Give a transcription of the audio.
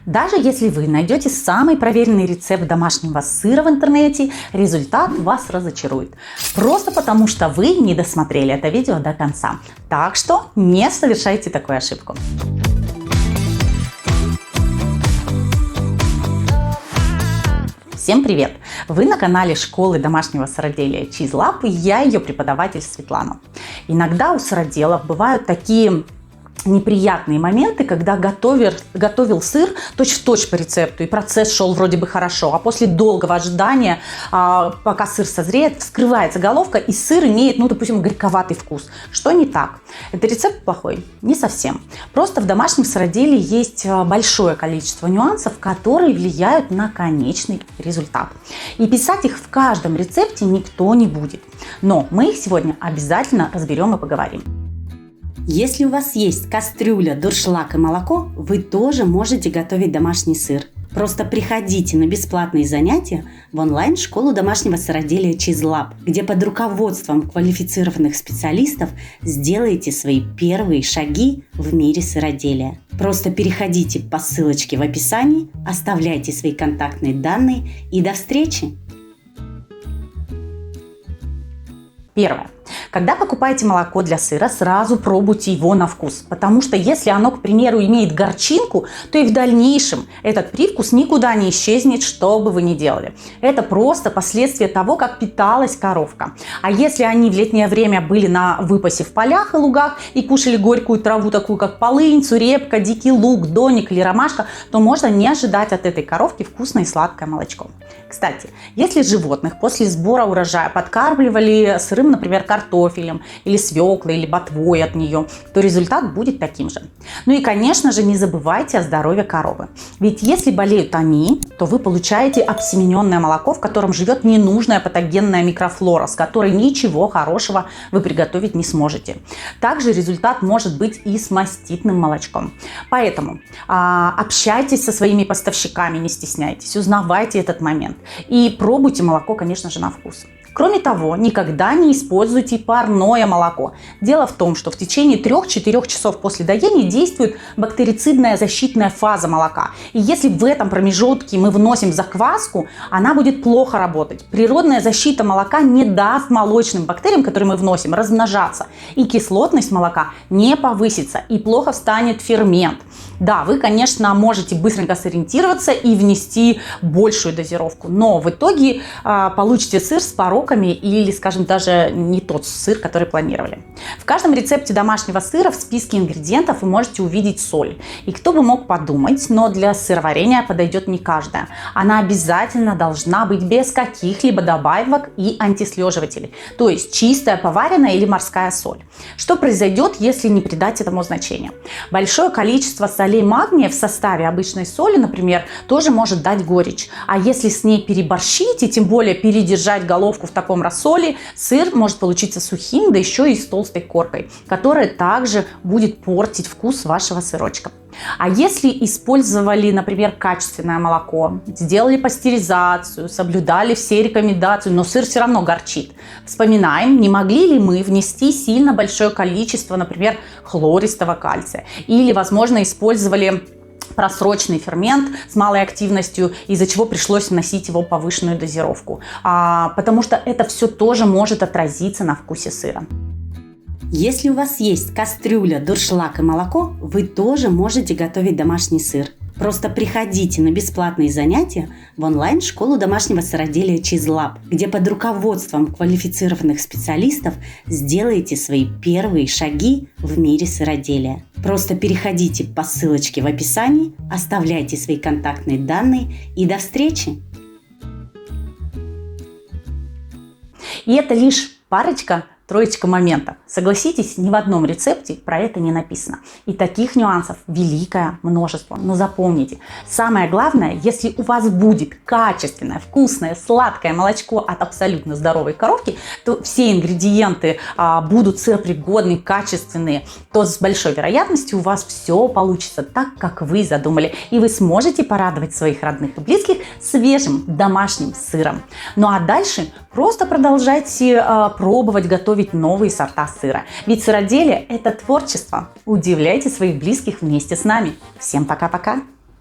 Даже если вы найдете самый проверенный рецепт домашнего сыра в интернете, результат вас разочарует. Просто потому, что вы не досмотрели это видео до конца. Так что не совершайте такую ошибку. Всем привет! Вы на канале школы домашнего сыроделия Cheese Lab, и я ее преподаватель Светлана. Иногда у сыроделов бывают такие неприятные моменты, когда готовил сыр точь-в-точь по рецепту, и процесс шел вроде бы хорошо, а после долгого ожидания, пока сыр созреет, вскрывается головка, и сыр имеет, допустим, горьковатый вкус. Что не так? Это рецепт плохой? Не совсем. Просто в домашнем сыроделии есть большое количество нюансов, которые влияют на конечный результат. И писать их в каждом рецепте никто не будет. Но мы их сегодня обязательно разберем и поговорим. Если у вас есть кастрюля, дуршлаг и молоко, вы тоже можете готовить домашний сыр. Просто приходите на бесплатные занятия в онлайн-школу домашнего сыроделия Cheese Lab, где под руководством квалифицированных специалистов сделаете свои первые шаги в мире сыроделия. Просто переходите по ссылочке в описании, оставляйте свои контактные данные и до встречи! Первое. Когда покупаете молоко для сыра, сразу пробуйте его на вкус. Потому что если оно, к примеру, имеет горчинку, то и в дальнейшем этот привкус никуда не исчезнет, что бы вы ни делали. Это просто последствия того, как питалась коровка. А если они в летнее время были на выпасе в полях и лугах и кушали горькую траву, такую как полынь, сурепка, дикий лук, доник или ромашка, то можно не ожидать от этой коровки вкусное и сладкое молочко. Кстати, если животных после сбора урожая подкармливали сырым, например, картофелем или свеклой или ботвой от нее, то результат будет таким же. Ну и, конечно же, не забывайте о здоровье коровы. Ведь если болеют они, то вы получаете обсемененное молоко, в котором живет ненужная патогенная микрофлора, с которой ничего хорошего вы приготовить не сможете. Также результат может быть и с маститным молочком. Поэтому общайтесь со своими поставщиками, не стесняйтесь, узнавайте этот момент и пробуйте молоко, конечно же, на вкус. Кроме того, никогда не используйте парное молоко. Дело в том, что в течение 3-4 часов после доения действует бактерицидная защитная фаза молока. И если в этом промежутке мы вносим закваску, она будет плохо работать. Природная защита молока не даст молочным бактериям, которые мы вносим, размножаться. И кислотность молока не повысится, и плохо встанет фермент. Да, вы, конечно, можете быстренько сориентироваться и внести большую дозировку, но в итоге получите сыр с пороками или, скажем, даже не тот сыр, который планировали. В каждом рецепте домашнего сыра в списке ингредиентов вы можете увидеть соль. И кто бы мог подумать, но для сыроварения подойдет не каждая. Она обязательно должна быть без каких-либо добавок и антислеживателей, то есть чистая поваренная или морская соль. Что произойдет, если не придать этому значения? Большое количество солей магния в составе обычной соли, например, тоже может дать горечь. А если с ней переборщить и тем более передержать головку в таком рассоле, сыр может получиться сухим, да еще и с толстой коркой, которая также будет портить вкус вашего сырочка. А если использовали, например, качественное молоко, сделали пастеризацию, соблюдали все рекомендации, но сыр все равно горчит, вспоминаем, не могли ли мы внести сильно большое количество, например, хлористого кальция, или, возможно, использовали просроченный фермент с малой активностью, из-за чего пришлось вносить его повышенную дозировку, потому что это все тоже может отразиться на вкусе сыра. Если у вас есть кастрюля, дуршлаг и молоко, вы тоже можете готовить домашний сыр. Просто приходите на бесплатные занятия в онлайн-школу домашнего сыроделия Cheese Lab, где под руководством квалифицированных специалистов сделаете свои первые шаги в мире сыроделия. Просто переходите по ссылочке в описании, оставляйте свои контактные данные и до встречи! И это лишь троечка моментов. Согласитесь, ни в одном рецепте про это не написано. И таких нюансов великое множество. Но запомните, самое главное, если у вас будет качественное, вкусное, сладкое молочко от абсолютно здоровой коровки, то все ингредиенты будут сыропригодные, качественные, то с большой вероятностью у вас все получится так, как вы задумали. И вы сможете порадовать своих родных и близких свежим домашним сыром. Ну а дальше просто продолжайте пробовать готовить новые сорта сыра. Ведь сыроделие – это творчество. Удивляйте своих близких вместе с нами. Всем пока-пока!